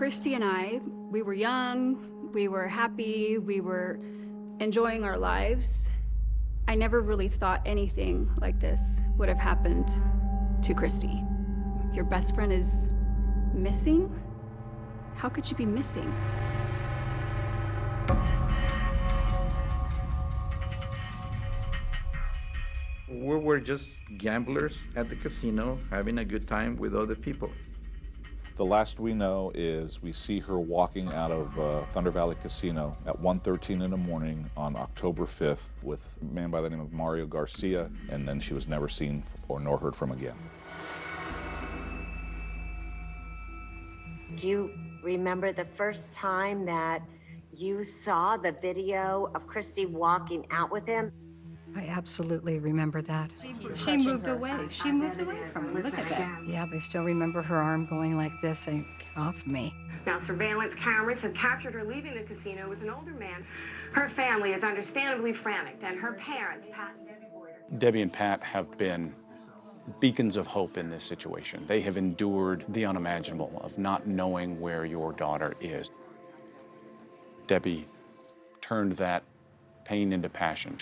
Christy and I, we were young, we were happy, we were enjoying our lives. I never really thought anything like this would have happened to Christy. Your best friend is missing? How could she be missing? We were just gamblers at the casino, having a good time with other people. The last we know is we see her walking out of Thunder Valley Casino at 1:13 in the morning on October 5th with a man by the name of Mario Garcia, and then she was never seen or nor heard from again. Do you remember the first time that you saw the video of Christy walking out with him? I absolutely remember that. She moved away. She moved away from me. Look at that. Yeah, but I still remember her arm going like this, saying, "Get off me." Now, surveillance cameras have captured her leaving the casino with an older man. Her family is understandably frantic, and her parents, Pat and Debbie Boyer. Debbie and Pat have been beacons of hope in this situation. They have endured the unimaginable of not knowing where your daughter is. Debbie turned that pain into passion.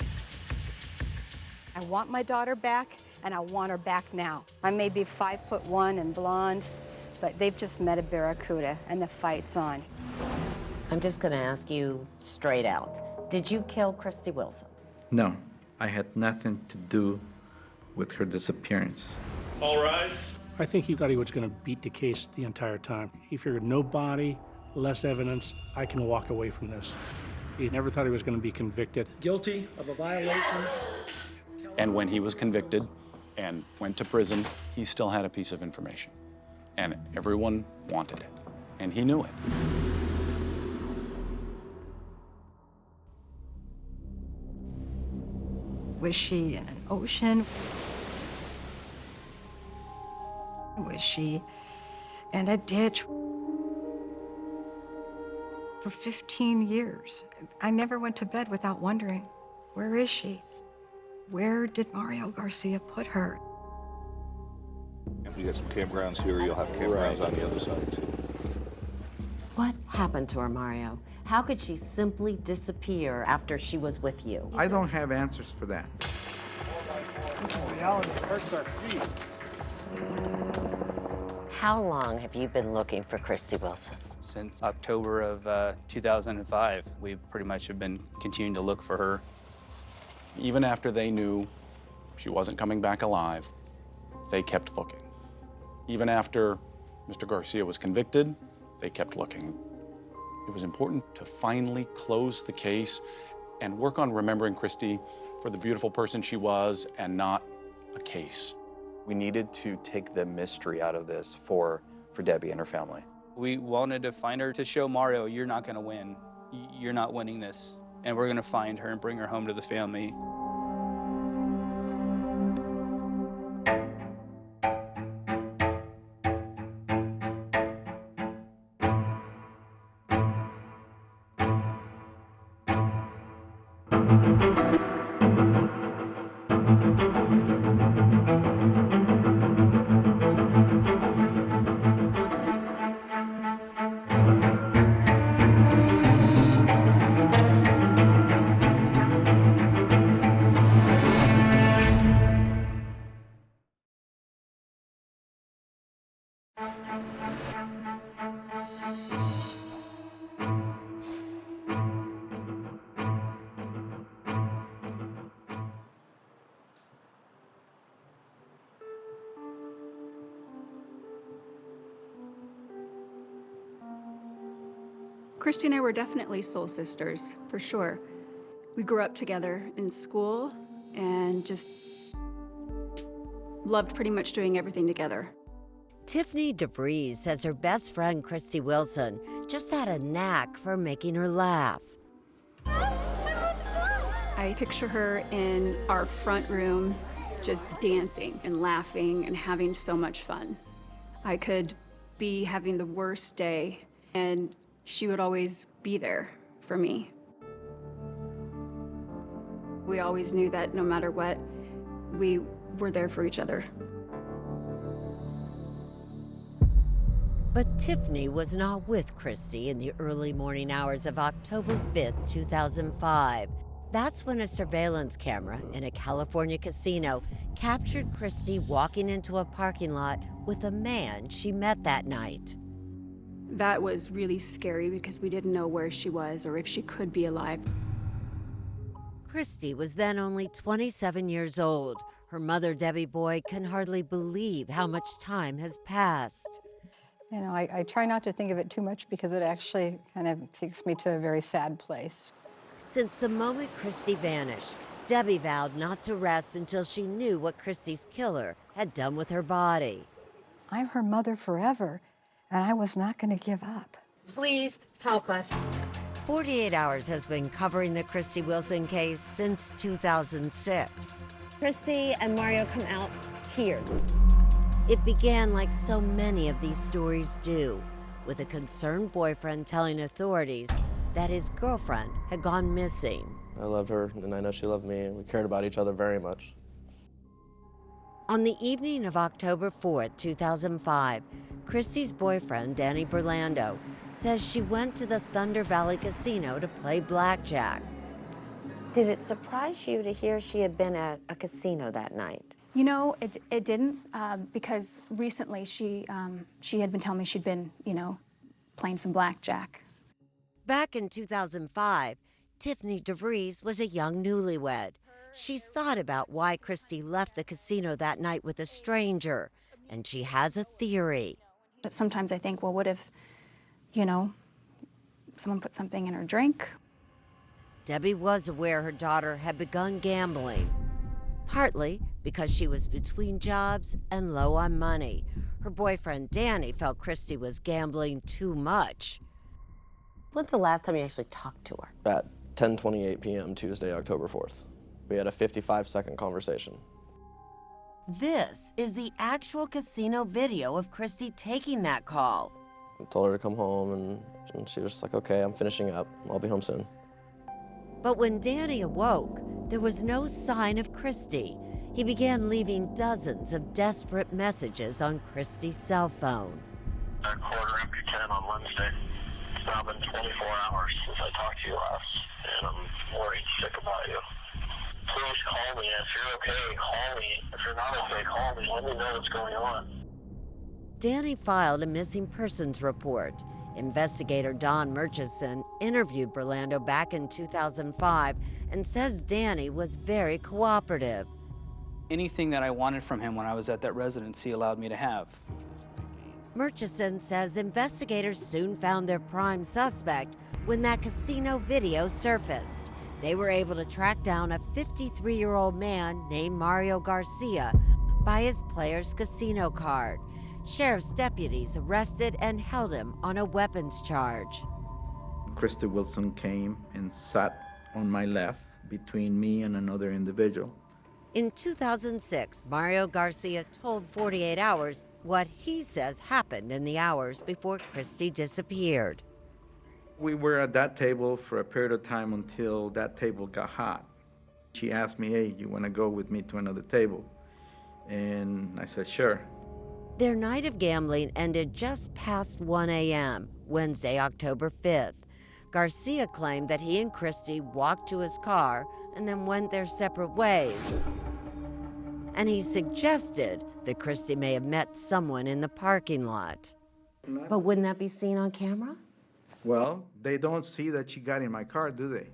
I want my daughter back, and I want her back now. I may be 5'1" and blonde, but they've just met a barracuda, and the fight's on. I'm just gonna ask you straight out. Did you kill Christy Wilson? No, I had nothing to do with her disappearance. All rise. I think he thought he was going to beat the case the entire time. He figured no body, less evidence, I can walk away from this. He never thought he was going to be convicted. Guilty of a violation. And when he was convicted and went to prison, he still had a piece of information. And everyone wanted it. And he knew it. Was she in an ocean? Was she in a ditch? For 15 years, I never went to bed without wondering, where is she? Where did Mario Garcia put her? We got some campgrounds here. You'll have campgrounds on the other side, too. What happened to her, Mario? How could she simply disappear after she was with you? I don't have answers for that. Hurts our feet. How long have you been looking for Christy Wilson? Since October of 2005, we pretty much have been continuing to look for her. Even after they knew she wasn't coming back alive, they kept looking. Even after Mr. Garcia was convicted, they kept looking. It was important to finally close the case and work on remembering Christy for the beautiful person she was and not a case. We needed to take the mystery out of this for Debbie and her family. We wanted to find her to show Mario, you're not going to win. You're not winning this. And we're going to find her and bring her home to the family. Christy and I were definitely soul sisters, for sure. We grew up together in school and just loved pretty much doing everything together. Tiffany DeVries says her best friend, Christy Wilson, just had a knack for making her laugh. I picture her in our front room just dancing and laughing and having so much fun. I could be having the worst day and she would always be there for me. We always knew that no matter what, we were there for each other. But Tiffany was not with Christy in the early morning hours of October 5th, 2005. That's when a surveillance camera in a California casino captured Christy walking into a parking lot with a man she met that night. That was really scary because we didn't know where she was or if she could be alive. Christy was then only 27 years old. Her mother, Debbie Boyd, can hardly believe how much time has passed. You know, I try not to think of it too much because it actually kind of takes me to a very sad place. Since the moment Christy vanished, Debbie vowed not to rest until she knew what Christy's killer had done with her body. I'm her mother forever, and I was not going to give up. Please help us. 48 Hours has been covering the Christy Wilson case since 2006. Christy and Mario come out here. It began like so many of these stories do, with a concerned boyfriend telling authorities that his girlfriend had gone missing. I loved her, and I know she loved me, and we cared about each other very much. On the evening of October 4th, 2005, Christy's boyfriend, Danny Burlando, says she went to the Thunder Valley Casino to play blackjack. Did it surprise you to hear she had been at a casino that night? You know, it didn't, because recently she had been telling me she'd been, playing some blackjack. Back in 2005, Tiffany DeVries was a young newlywed. She's thought about why Christy left the casino that night with a stranger, and she has a theory. But sometimes I think, well, what if, someone put something in her drink? Debbie was aware her daughter had begun gambling, partly because she was between jobs and low on money. Her boyfriend, Danny, felt Christy was gambling too much. When's the last time you actually talked to her? At 10:28 p.m. Tuesday, October 4th. We had a 55-second conversation. This is the actual casino video of Christy taking that call. I told her to come home, and she was just like, okay, I'm finishing up. I'll be home soon. But when Danny awoke, there was no sign of Christy. He began leaving dozens of desperate messages on Christy's cell phone. At 10:15 on Wednesday. It's now been 24 hours since I talked to you last, and I'm worried sick about you. Please call me. If you're okay, call me. If you're not okay, call me. Let me know what's going on. Danny filed a missing persons report. Investigator Don Murchison interviewed Burlando back in 2005 and says Danny was very cooperative. Anything that I wanted from him when I was at that residence, he allowed me to have. Murchison says investigators soon found their prime suspect when that casino video surfaced. They were able to track down a 53-year-old man named Mario Garcia by his player's casino card. Sheriff's deputies arrested and held him on a weapons charge. Christy Wilson came and sat on my left between me and another individual. In 2006, Mario Garcia told 48 Hours what he says happened in the hours before Christy disappeared. We were at that table for a period of time until that table got hot. She asked me, hey, you want to go with me to another table? And I said, sure. Their night of gambling ended just past 1 a.m., Wednesday, October 5th. Garcia claimed that he and Christy walked to his car and then went their separate ways. And he suggested that Christy may have met someone in the parking lot. But wouldn't that be seen on camera? Well, they don't see that she got in my car, do they?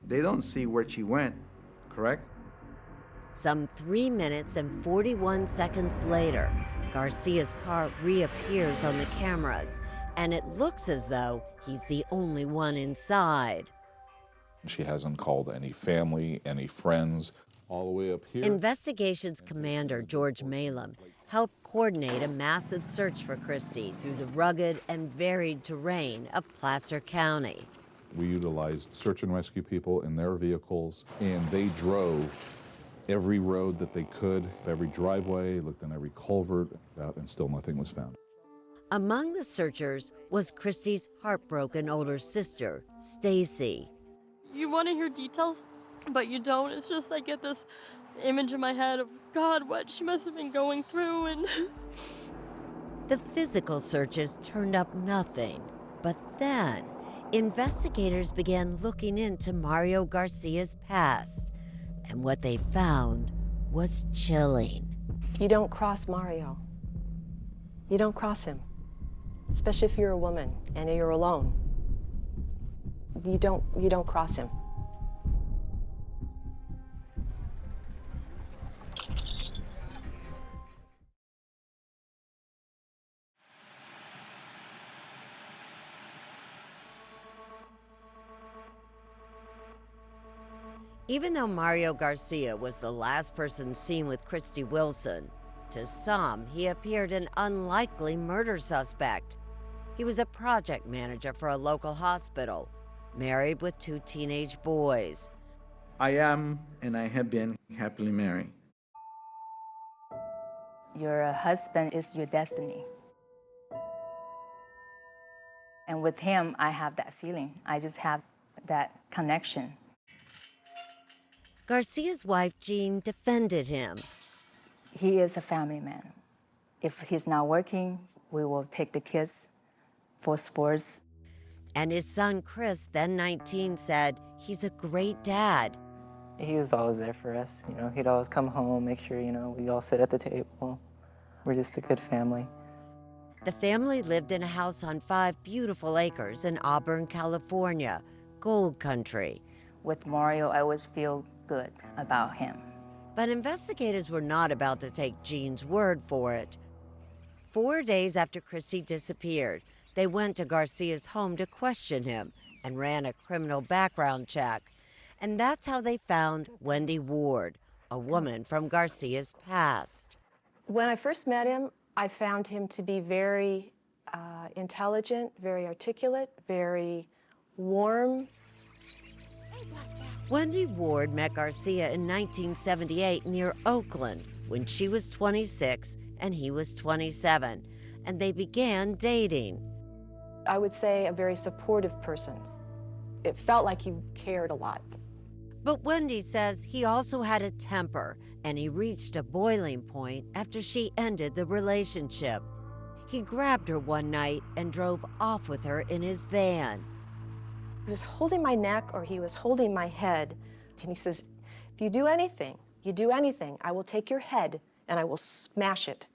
They don't see where she went, correct? Some 3 minutes and 41 seconds later, Garcia's car reappears on the cameras, and it looks as though he's the only one inside. She hasn't called any family, any friends, all the way up here. Investigations Commander George Malum helped coordinate a massive search for Christy through the rugged and varied terrain of Placer County. We utilized search and rescue people in their vehicles, and they drove every road that they could, every driveway, looked in every culvert, and still nothing was found. Among the searchers was Christy's heartbroken older sister, Stacy. You want to hear details, but you don't. It's just I get this image in my head of, God, what she must have been going through. And The physical searches turned up nothing. But then, investigators began looking into Mario Garcia's past. And what they found was chilling. You don't cross Mario. You don't cross him. Especially if you're a woman and you're alone. You don't cross him. Even though Mario Garcia was the last person seen with Christy Wilson, to some, he appeared an unlikely murder suspect. He was a project manager for a local hospital, married with 2 teenage boys. I am, and I have been, happily married. Your husband is your destiny. And with him, I have that feeling. I just have that connection. Garcia's wife, Jean, defended him. He is a family man. If he's not working, we will take the kids for sports. And his son, Chris, then 19, said he's a great dad. He was always there for us. You know, he'd always come home, make sure, you know, we all sit at the table. We're just a good family. The family lived in a house on 5 beautiful acres in Auburn, California, gold country. With Mario, I always feel good about him. But investigators were not about to take Jean's word for it. 4 days after Christy disappeared, they went to Garcia's home to question him and ran a criminal background check. And that's how they found Wendy Ward, a woman from Garcia's past. When I first met him, I found him to be very intelligent, very articulate, very warm. Wendy Ward met Garcia in 1978 near Oakland when she was 26 and he was 27, and they began dating. I would say a very supportive person. It felt like he cared a lot. But Wendy says he also had a temper, and he reached a boiling point after she ended the relationship. He grabbed her one night and drove off with her in his van. He was holding my neck or he was holding my head. And he says, if you do anything, I will take your head and I will smash it.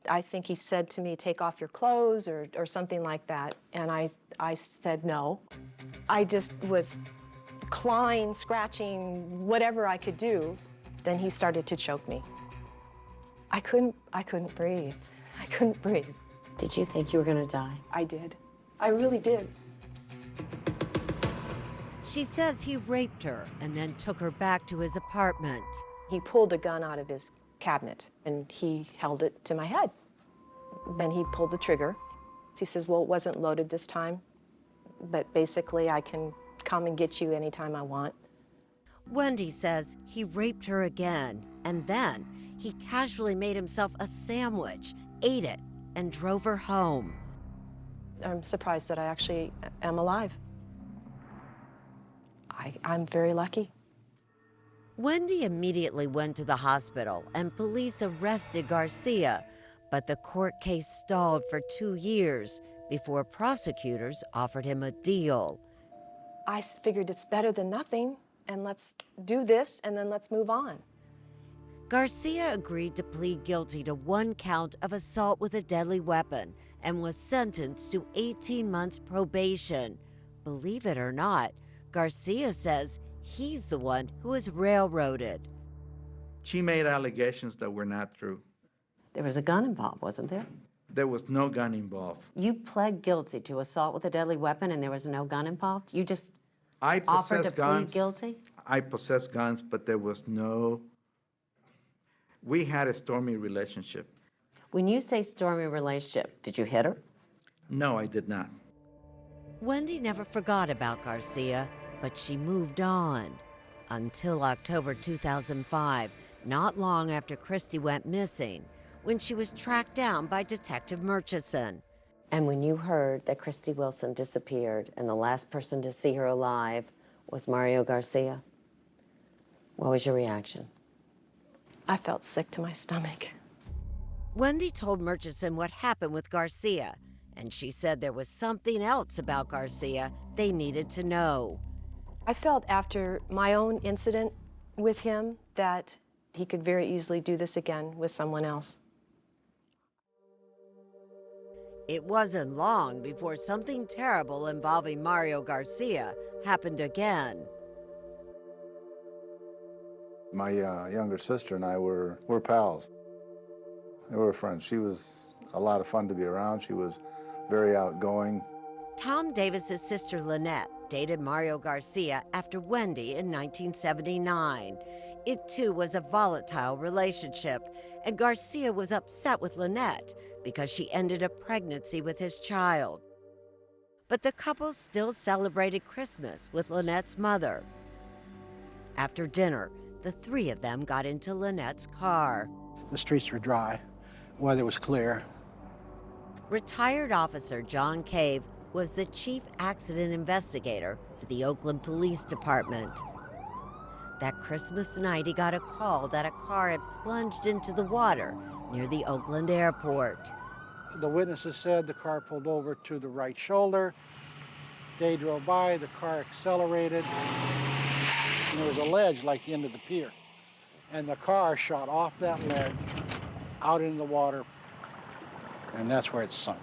I think he said to me, take off your clothes or something like that. And I said no. I just was clawing, scratching, whatever I could do. Then he started to choke me. I couldn't breathe. I couldn't breathe. Did you think you were gonna die? I did. I really did. She says he raped her and then took her back to his apartment. He pulled a gun out of his cabinet and he held it to my head. Then he pulled the trigger. He says, well, it wasn't loaded this time, but basically I can come and get you anytime I want. Wendy says he raped her again, and then he casually made himself a sandwich, ate it, and drove her home. I'm surprised that I actually am alive. I'm very lucky. Wendy immediately went to the hospital and police arrested Garcia, but the court case stalled for 2 years before prosecutors offered him a deal. I figured it's better than nothing, and let's do this and then let's move on. Garcia agreed to plead guilty to 1 count of assault with a deadly weapon and was sentenced to 18 months probation. Believe it or not, Garcia says he's the one who was railroaded. She made allegations that were not true. There was a gun involved, wasn't there? There was no gun involved. You pled guilty to assault with a deadly weapon and there was no gun involved? You just I offered to possess guns. plead guilty? I possess guns, but there was no... We had a stormy relationship. When you say stormy relationship, did you hit her? No, I did not. Wendy never forgot about Garcia, but she moved on. Until October 2005, not long after Christy went missing, when she was tracked down by Detective Murchison. And when you heard that Christy Wilson disappeared and the last person to see her alive was Mario Garcia, what was your reaction? I felt sick to my stomach. Wendy told Murchison what happened with Garcia, and she said there was something else about Garcia they needed to know. I felt after my own incident with him that he could very easily do this again with someone else. It wasn't long before something terrible involving Mario Garcia happened again. My younger sister and I were pals. We were friends. She was a lot of fun to be around. She was very outgoing. Tom Davis's sister Lynette dated Mario Garcia after Wendy in 1979. It too was a volatile relationship, and Garcia was upset with Lynette because she ended a pregnancy with his child. But the couple still celebrated Christmas with Lynette's mother. After dinner, the three of them got into Lynette's car. The streets were dry, weather was clear. Retired Officer John Cave was the chief accident investigator for the Oakland Police Department. That Christmas night, he got a call that a car had plunged into the water near the Oakland airport. The witnesses said the car pulled over to the right shoulder. They drove by, the car accelerated, and there was a ledge like the end of the pier. And the car shot off that ledge out into the water, and that's where it sunk.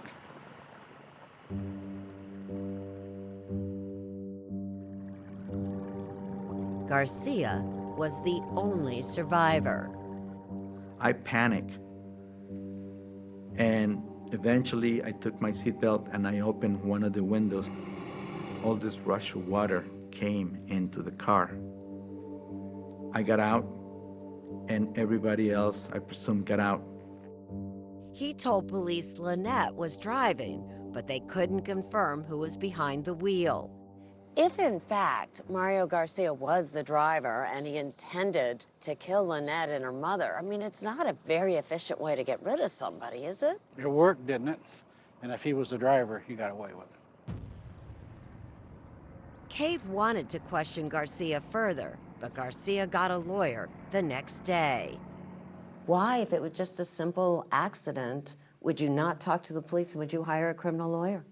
Garcia was the only survivor. I panicked. And eventually I took my seatbelt and I opened one of the windows. All this rush of water came into the car. I got out, and everybody else, I presume, got out. He told police Lynette was driving, but they couldn't confirm who was behind the wheel. If in fact Mario Garcia was the driver and he intended to kill Lynette and her mother, I mean, it's not a very efficient way to get rid of somebody, is it? It worked, didn't it? And if he was the driver, he got away with it. Cave wanted to question Garcia further, but Garcia got a lawyer the next day. Why, if it was just a simple accident, would you not talk to the police and would you hire a criminal lawyer?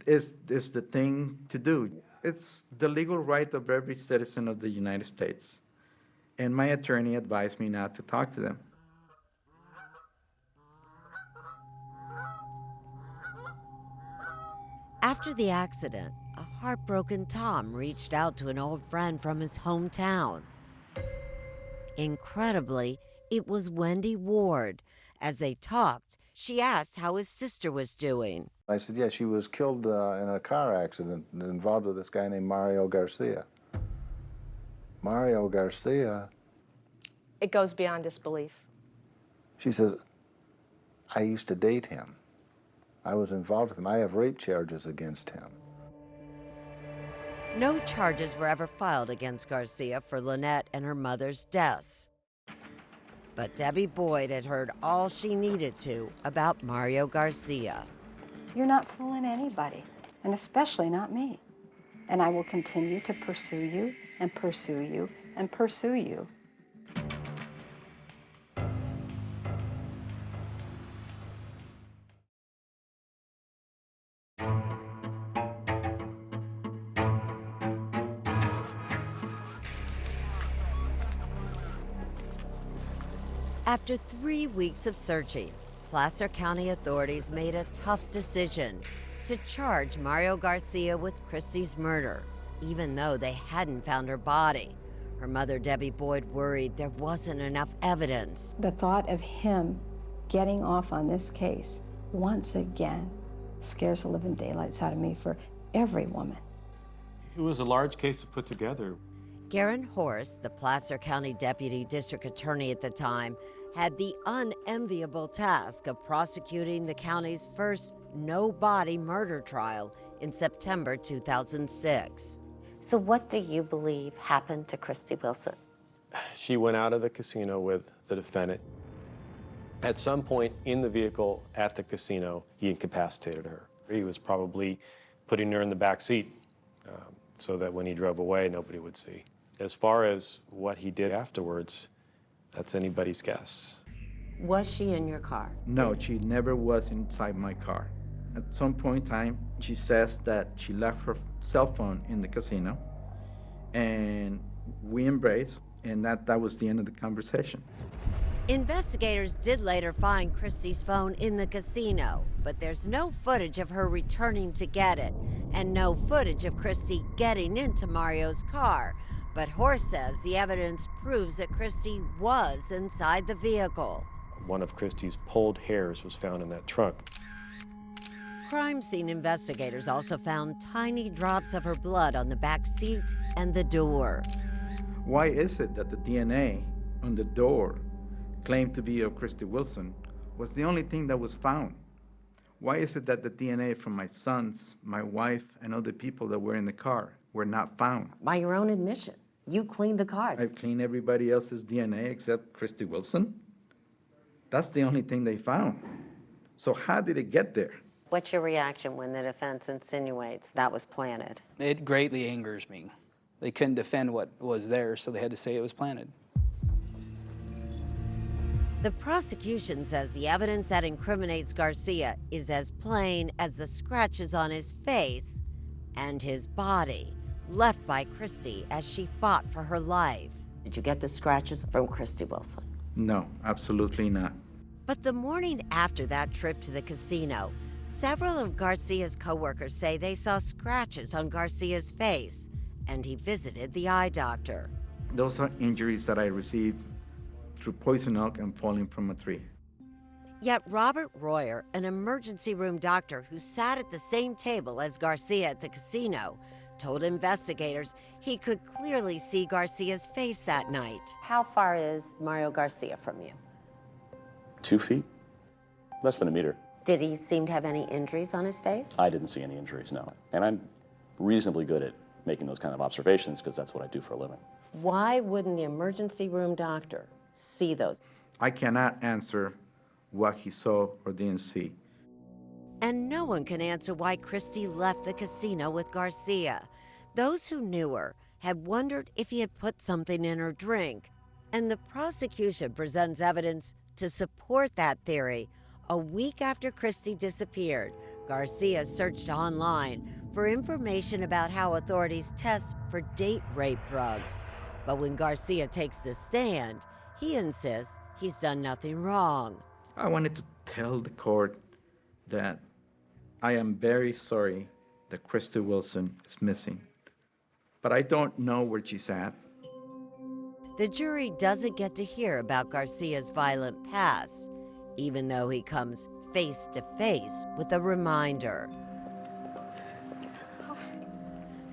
It's the thing to do. It's the legal right of every citizen of the United States. And my attorney advised me not to talk to them. After the accident, a heartbroken Tom reached out to an old friend from his hometown. Incredibly, it was Wendy Ward. As they talked, she asked how his sister was doing. I said, yeah, she was killed in a car accident involved with this guy named Mario Garcia. Mario Garcia? It goes beyond disbelief. She says, I used to date him. I was involved with him. I have rape charges against him. No charges were ever filed against Garcia for Lynette and her mother's deaths. But Debbie Boyd had heard all she needed to about Mario Garcia. You're not fooling anybody, and especially not me. And I will continue to pursue you and pursue you and pursue you. After 3 weeks of searching, Placer County authorities made a tough decision to charge Mario Garcia with Christie's murder, even though they hadn't found her body. Her mother, Debbie Boyd, worried there wasn't enough evidence. The thought of him getting off on this case once again scares the living daylights out of me for every woman. It was a large case to put together. Garen Horst, the Placer County Deputy District Attorney at the time, had the unenviable task of prosecuting the county's first no-body murder trial in September 2006. So what do you believe happened to Christy Wilson? She went out of the casino with the defendant. At some point in the vehicle at the casino, he incapacitated her. He was probably putting her in the back seat so that when he drove away, nobody would see. As far as what he did afterwards, That's anybody's guess. Was she in your car? No, she never was inside my car. At some point in time, she says that she left her cell phone in the casino, and we embraced, and that was the end of the conversation. Investigators did later find Christie's phone in the casino, but there's no footage of her returning to get it, and no footage of Christie getting into Mario's car. But Horst says the evidence proves that Christie was inside the vehicle. One of Christie's pulled hairs was found in that trunk. Crime scene investigators also found tiny drops of her blood on the back seat and the door. Why is it that the DNA on the door claimed to be of Christy Wilson was the only thing that was found? Why is it that the DNA from my sons, my wife, and other people that were in the car were not found? By your own admission, you cleaned the car. I've cleaned everybody else's DNA except Christy Wilson. That's the only thing they found. So how did it get there? What's your reaction when the defense insinuates that was planted? It greatly angers me. They couldn't defend what was there, so they had to say it was planted. The prosecution says the evidence that incriminates Garcia is as plain as the scratches on his face and his body, left by Christy as she fought for her life. Did you get the scratches from Christy Wilson? No, absolutely not. But the morning after that trip to the casino, several of Garcia's coworkers say they saw scratches on Garcia's face, and he visited the eye doctor. Those are injuries that I received through poison oak and falling from a tree. Yet Robert Royer, an emergency room doctor who sat at the same table as Garcia at the casino, told investigators he could clearly see Garcia's face that night. How far is Mario Garcia from you? 2 feet? Less than a meter. Did he seem to have any injuries on his face? I didn't see any injuries, no. And I'm reasonably good at making those kind of observations because that's what I do for a living. Why wouldn't the emergency room doctor see those? I cannot answer what he saw or didn't see. And no one can answer why Christy left the casino with Garcia. Those who knew her had wondered if he had put something in her drink. And the prosecution presents evidence to support that theory. A week after Christy disappeared, Garcia searched online for information about how authorities test for date rape drugs. But when Garcia takes the stand, he insists he's done nothing wrong. I wanted to tell the court that I am very sorry that Christy Wilson is missing, but I don't know where she's at. The jury doesn't get to hear about Garcia's violent past, even though he comes face to face with a reminder.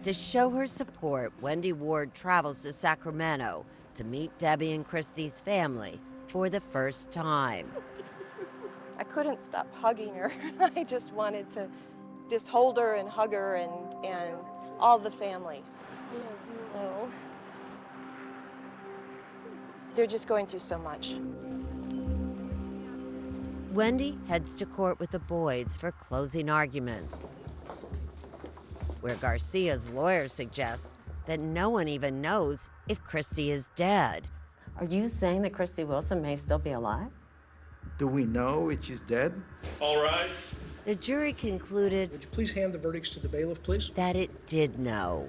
To show her support, Wendy Ward travels to Sacramento to meet Debbie and Christy's family for the first time. I couldn't stop hugging her. I just wanted to just hold her and hug her and all the family. Oh. They're just going through so much. Wendy heads to court with the Boyds for closing arguments, where Garcia's lawyer suggests that no one even knows if Christy is dead. Are you saying that Christy Wilson may still be alive? Do we know if she's dead? All rise. The jury concluded, Would you please hand the verdicts to the bailiff, please? that it did know.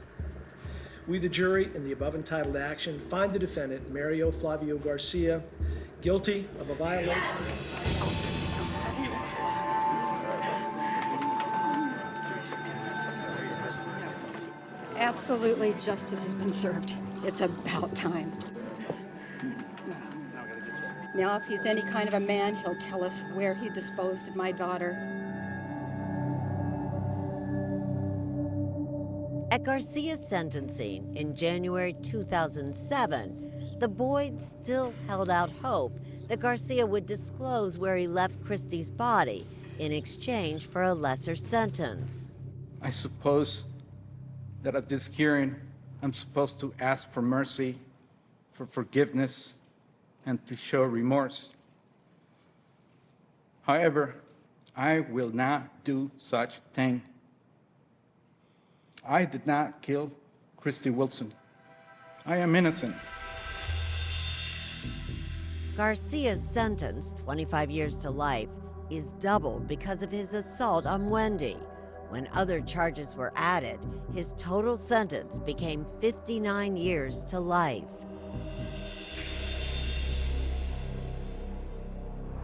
We, the jury, in the above entitled action, find the defendant, Mario Flavio Garcia, guilty of a violation. Absolutely, justice has been served. It's about time. Now, if he's any kind of a man, he'll tell us where he disposed of my daughter. At Garcia's sentencing in January 2007, the Boyds still held out hope that Garcia would disclose where he left Christy's body in exchange for a lesser sentence. I suppose that at this hearing, I'm supposed to ask for mercy, for forgiveness, and to show remorse. However, I will not do such thing. I did not kill Christy Wilson. I am innocent. Garcia's sentence, 25 years to life, is doubled because of his assault on Wendy. When other charges were added, his total sentence became 59 years to life.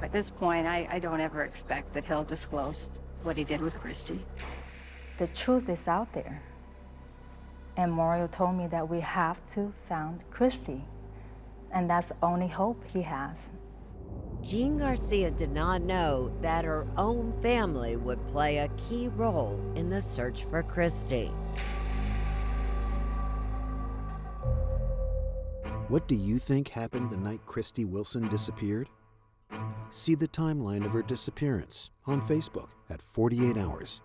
At this point, I don't ever expect that he'll disclose what he did with Christy. The truth is out there. And Mario told me that we have to find Christy. And that's the only hope he has. Jean Garcia did not know that her own family would play a key role in the search for Christy. What do you think happened the night Christy Wilson disappeared? See the timeline of her disappearance on Facebook at 48 Hours.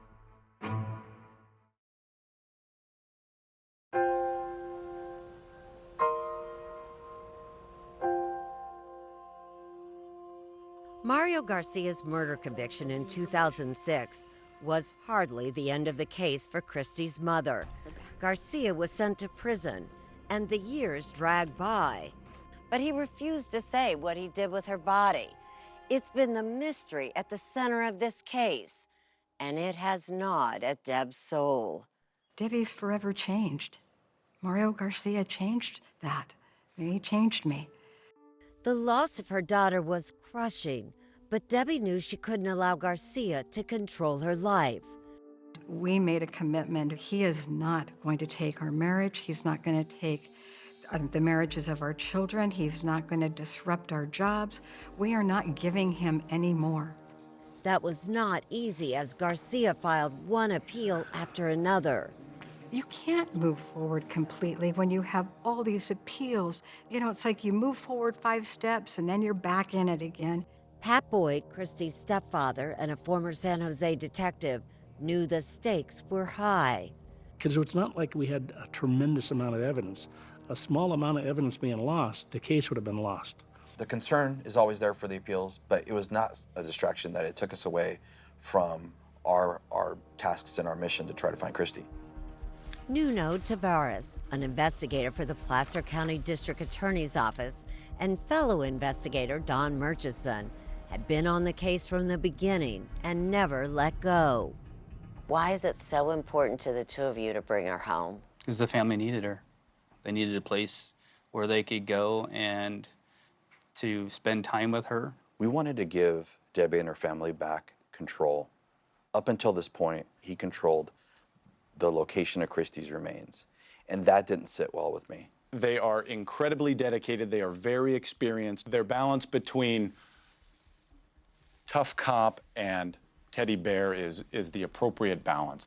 Mario Garcia's murder conviction in 2006 was hardly the end of the case for Christy's mother. Garcia was sent to prison, and the years dragged by. But he refused to say what he did with her body. It's been the mystery at the center of this case, and it has gnawed at Deb's soul. Debbie's forever changed. Mario Garcia changed that. He changed me. The loss of her daughter was crushing, but Debbie knew she couldn't allow Garcia to control her life. We made a commitment. He is not going to take our marriage. He's not going to take the marriages of our children. He's not going to disrupt our jobs. We are not giving him any more. That was not easy, as Garcia filed one appeal after another. You can't move forward completely when you have all these appeals. You know, it's like you move forward 5 steps and then you're back in it again. Pat Boyd, Christy's stepfather and a former San Jose detective, knew the stakes were high. Because it's not like we had a tremendous amount of evidence. A small amount of evidence being lost, the case would have been lost. The concern is always there for the appeals, but it was not a distraction that it took us away from our tasks and our mission to try to find Christy. Nuno Tavares, an investigator for the Placer County District Attorney's Office, and fellow investigator Don Murchison, had been on the case from the beginning and never let go. Why is it so important to the two of you to bring her home? Because the family needed her. They needed a place where they could go and to spend time with her. We wanted to give Debbie and her family back control. Up until this point, he controlled the location of Christy's remains, and that didn't sit well with me. They are incredibly dedicated. They are very experienced. Their balance between tough cop and teddy bear is the appropriate balance.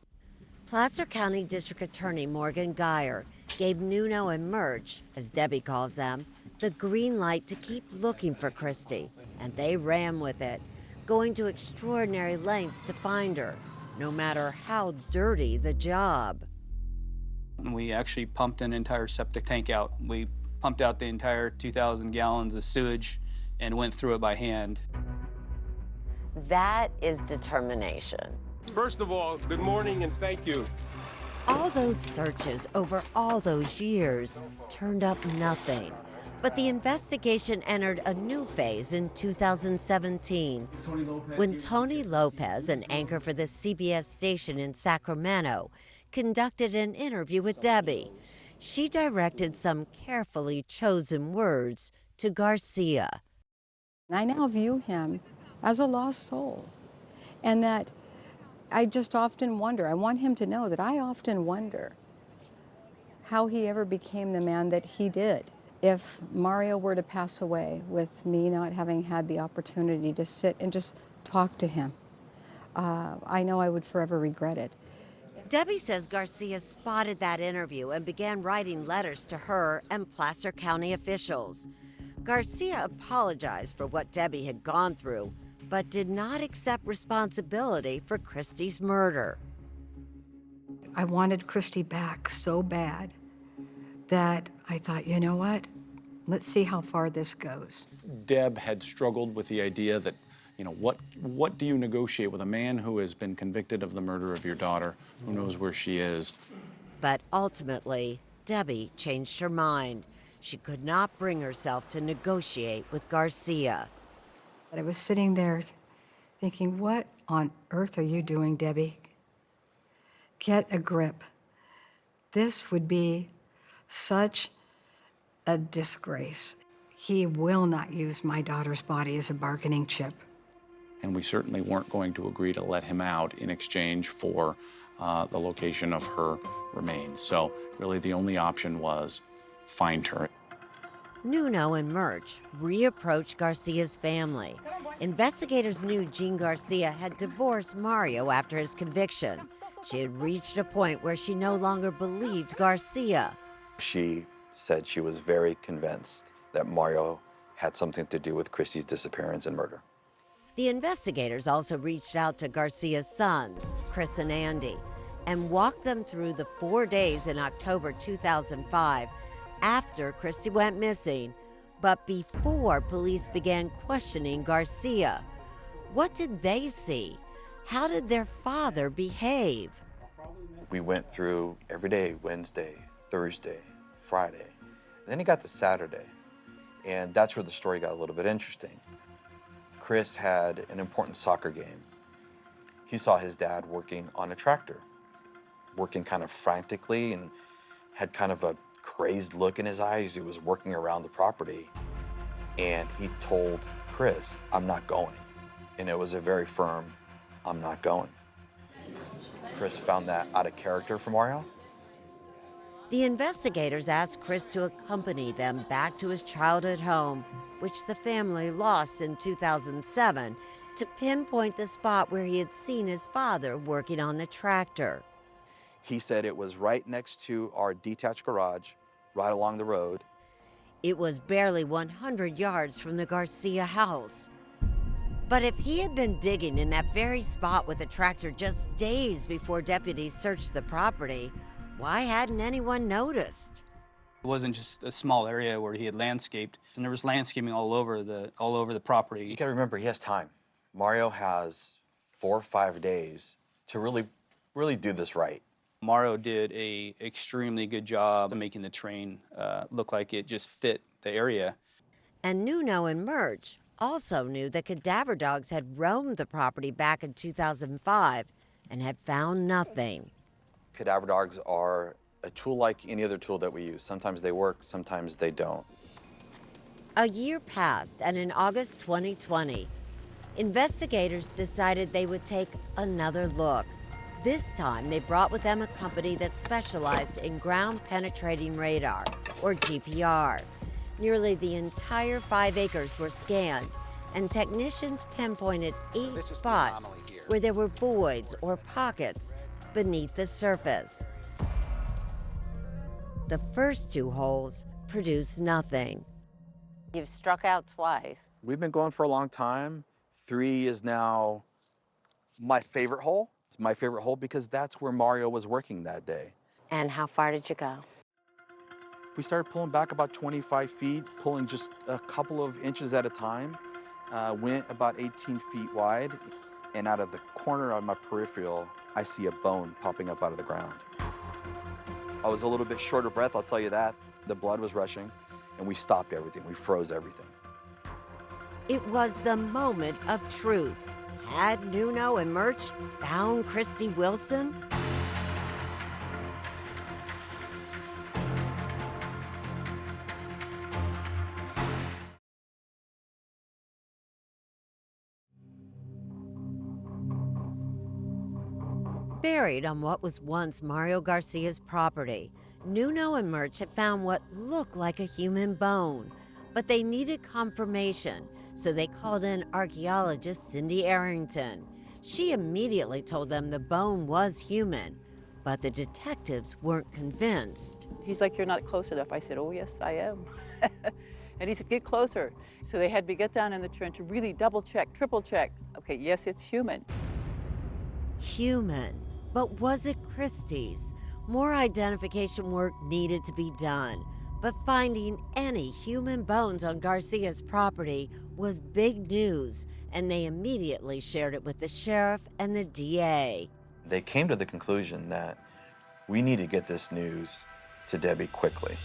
Placer County District Attorney Morgan Geyer gave Nuno and Murch, as Debbie calls them, the green light to keep looking for Christy, and they ran with it, going to extraordinary lengths to find her, no matter how dirty the job. We actually pumped an entire septic tank out. We pumped out the entire 2,000 gallons of sewage and went through it by hand. That is determination. First of all, good morning and thank you. All those searches over all those years turned up nothing. But the investigation entered a new phase in 2017 when Tony Lopez, an anchor for the CBS station in Sacramento, conducted an interview with Debbie. She directed some carefully chosen words to Garcia. I now view him as a lost soul, and that I just often wonder, I want him to know that I often wonder how he ever became the man that he did. If Mario were to pass away with me not having had the opportunity to sit and just talk to him, I know I would forever regret it. Debbie says Garcia spotted that interview and began writing letters to her and Placer County officials. Garcia apologized for what Debbie had gone through, but did not accept responsibility for Christy's murder. I wanted Christy back so bad that I thought, you know what? Let's see how far this goes. Deb had struggled with the idea that, what do you negotiate with a man who has been convicted of the murder of your daughter, who knows where she is? But ultimately, Debbie changed her mind. she could not bring herself to negotiate with Garcia. I was sitting there thinking, what on earth are you doing, Debbie? Get a grip. This would be such a disgrace. He will not use my daughter's body as a bargaining chip. And we certainly weren't going to agree to let him out in exchange for the location of her remains. So really the only option was find her. Nuno and Murch reapproached Garcia's family. Investigators knew Jean Garcia had divorced Mario after his conviction. She had reached a point where she no longer believed Garcia. She said she was very convinced that Mario had something to do with Christie's disappearance and murder. The investigators also reached out to Garcia's sons, Chris and Andy, and walked them through the 4 days in October 2005 after Christy went missing, but before police began questioning Garcia. What did they see? How did their father behave? We went through every day, Wednesday, Thursday, Friday. Then it got to Saturday, and that's where the story got a little bit interesting. Chris had an important soccer game. He saw his dad working on a tractor, working kind of frantically and had kind of a crazed look in his eyes. He was working around the property, and he told Chris, "I'm not going." And it was a very firm, "I'm not going." Chris found that out of character for Mario. The investigators asked Chris to accompany them back to his childhood home, which the family lost in 2007, to pinpoint the spot where he had seen his father working on the tractor. He said it was right next to our detached garage, right along the road. It was barely 100 yards from the Garcia house. But if he had been digging in that very spot with the tractor just days before deputies searched the property, why hadn't anyone noticed? It wasn't just a small area where he had landscaped, and there was landscaping all over the property. You gotta remember, he has time. Mario has 4 or 5 days to really do this right. Mario did a extremely good job of making the train look like it just fit the area. And Nuno and Murch also knew that cadaver dogs had roamed the property back in 2005 and had found nothing. Cadaver dogs are a tool like any other tool that we use. Sometimes they work, sometimes they don't. A year passed, and in August 2020, investigators decided they would take another look. This time, they brought with them a company that specialized in ground-penetrating radar, or GPR. Nearly the entire 5 acres were scanned, and technicians pinpointed 8 spots where there were voids or pockets beneath the surface. The first 2 holes produced nothing. You've struck out twice. We've been going for a long time. 3 is now my favorite hole. It's my favorite hole because that's where Mario was working that day. And how far did you go? We started pulling back about 25 feet, pulling just a couple of inches at a time. Went about 18 feet wide, and out of the corner of my peripheral, I see a bone popping up out of the ground. I was a little bit short of breath, I'll tell you that. The blood was rushing, and we stopped everything. We froze everything. It was the moment of truth. Had Nuno and Murch found Christy Wilson? Buried on what was once Mario Garcia's property, Nuno and Murch had found what looked like a human bone, but they needed confirmation, so they called in archaeologist Cindy Arrington. She immediately told them the bone was human, but the detectives weren't convinced. He's like, "You're not close enough." I said, "Oh, yes, I am." And he said, "Get closer." So they had me get down in the trench, really double check, triple check. Okay, yes, it's human. Human. But was it Christie's? More identification work needed to be done, but finding any human bones on Garcia's property was big news, and they immediately shared it with the sheriff and the DA. They came to the conclusion that we need to get this news to Debbie quickly.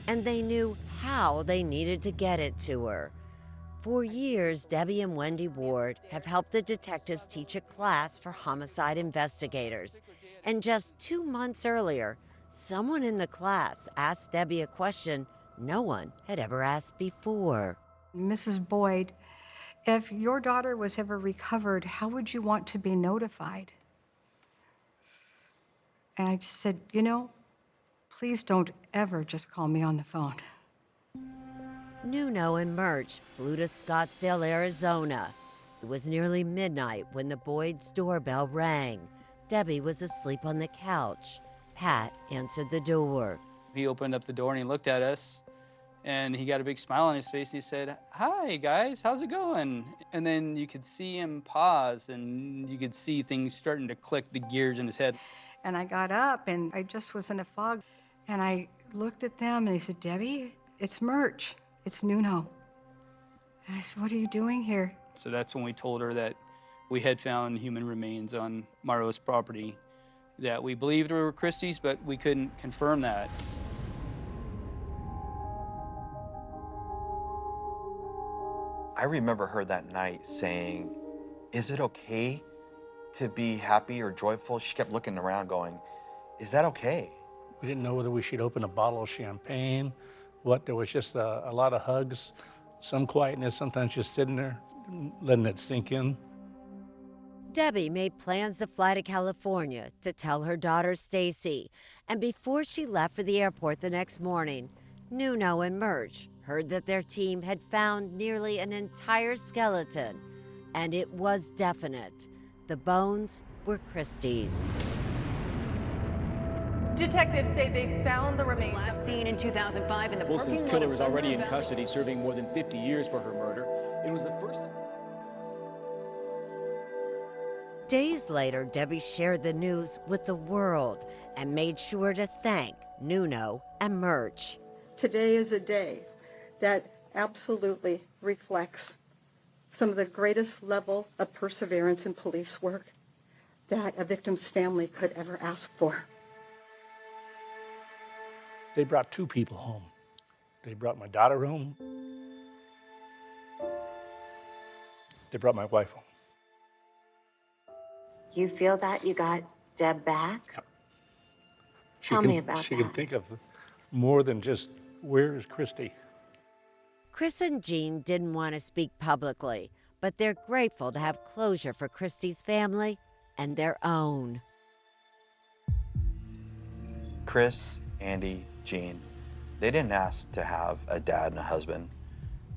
and they knew how they needed to get it to her. For years, Debbie and Wendy Ward have helped the detectives teach a class for homicide investigators. And just 2 months earlier, someone in the class asked Debbie a question no one had ever asked before. Mrs. Boyd, if your daughter was ever recovered, how would you want to be notified? And I just said, you know, please don't ever just call me on the phone. Nuno and Murch flew to Scottsdale, Arizona. It was nearly midnight when the Boyds' doorbell rang. Debbie was asleep on the couch. Pat answered the door. He opened up the door and he looked at us, and he got a big smile on his face. And he said, "Hi, guys, how's it going?" And then you could see him pause, and you could see things starting to click, the gears in his head. And I got up, and I just was in a fog. And I looked at them, and he said, "Debbie, it's Murch. It's Nuno." And I said, "What are you doing here?" So that's when we told her that we had found human remains on Mario's property, that we believed were Christie's, but we couldn't confirm that. I remember her that night saying, "Is it okay to be happy or joyful?" She kept looking around going, "Is that okay?" We didn't know whether we should open a bottle of champagne, what. There was just a lot of hugs, some quietness, sometimes just sitting there, letting it sink in. Debbie made plans to fly to California to tell her daughter Stacy. And before she left for the airport the next morning, Nuno and Murch heard that their team had found nearly an entire skeleton. And it was definite. The bones were Christie's. Detectives say they found the remains last seen in 2005 in the Wilson's killer was already in custody, serving more than 50 years for her murder. It was the first. Days later, Debbie shared the news with the world and made sure to thank Nuno and Murch. Today is a day that absolutely reflects some of the greatest level of perseverance in police work that a victim's family could ever ask for. They brought 2 people home. They brought my daughter home. They brought my wife home. You feel that you got Deb back? Yep. Tell me about She that. can think of more than just, where is Christy? Chris and Jean didn't want to speak publicly, but they're grateful to have closure for Christy's family and their own. Chris, Andy, Jean, they didn't ask to have a dad and a husband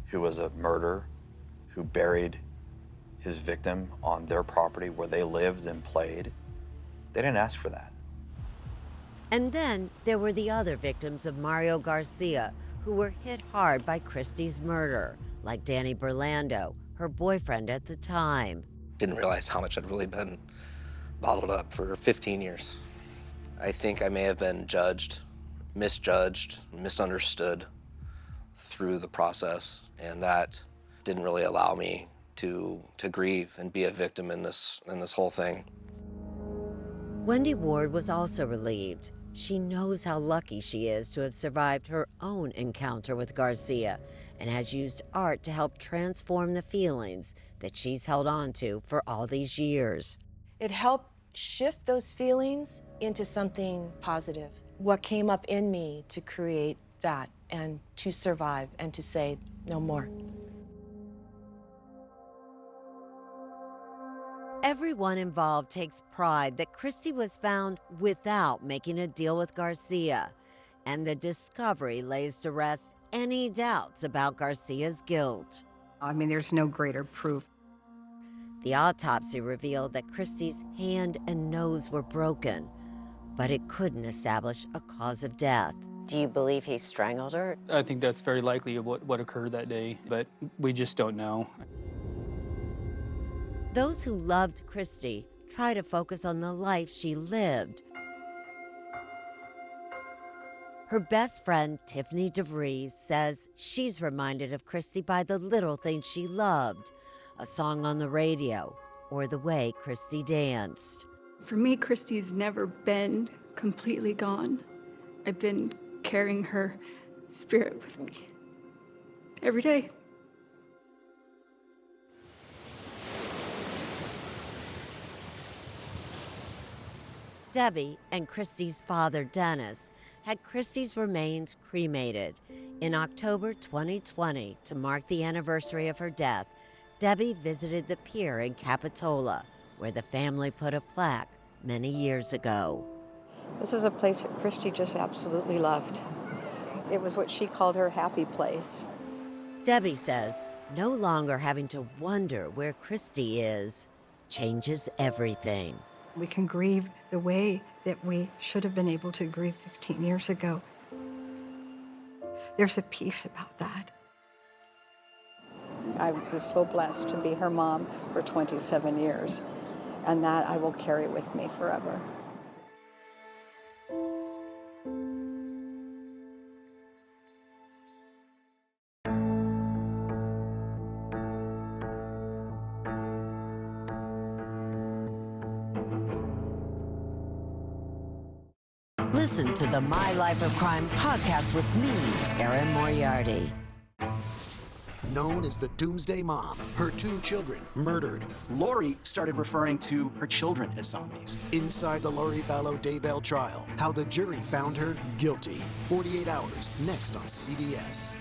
who was a murderer, who buried his victim on their property where they lived and played. They didn't ask for that. And then there were the other victims of Mario Garcia who were hit hard by Christy's murder, like Danny Burlando, her boyfriend at the time. Didn't realize how much I'd really been bottled up for 15 years. I think I may have been judged, misjudged, misunderstood through the process, and that didn't really allow me to grieve and be a victim in this whole thing. Wendy Ward was also relieved. She knows how lucky she is to have survived her own encounter with Garcia and has used art to help transform the feelings that she's held on to for all these years. It helped shift those feelings into something positive. What came up in me to create that and to survive and to say no more. Everyone involved takes pride that Christy was found without making a deal with Garcia, and the discovery lays to rest any doubts about Garcia's guilt. I mean, there's no greater proof. The autopsy revealed that Christy's hand and nose were broken, but it couldn't establish a cause of death. Do you believe he strangled her? I think that's very likely of what occurred that day, but we just don't know. Those who loved Christy try to focus on the life she lived. Her best friend, Tiffany DeVries, says she's reminded of Christy by the little things she loved, a song on the radio, or the way Christy danced. For me, Christy's never been completely gone. I've been carrying her spirit with me every day. Debbie and Christy's father, Dennis, had Christy's remains cremated. In October 2020, to mark the anniversary of her death, Debbie visited the pier in Capitola, where the family put a plaque many years ago. This is a place that Christy just absolutely loved. It was what she called her happy place. Debbie says no longer having to wonder where Christy is changes everything. We can grieve the way that we should have been able to grieve 15 years ago. There's a peace about that. I was so blessed to be her mom for 27 years, and that I will carry with me forever. Listen to the My Life of Crime podcast with me, Erin Moriarty. Known as the Doomsday Mom, her 2 children murdered. Lori started referring to her children as zombies. Inside the Lori Vallow Daybell trial, how the jury found her guilty. 48 Hours, next on CBS.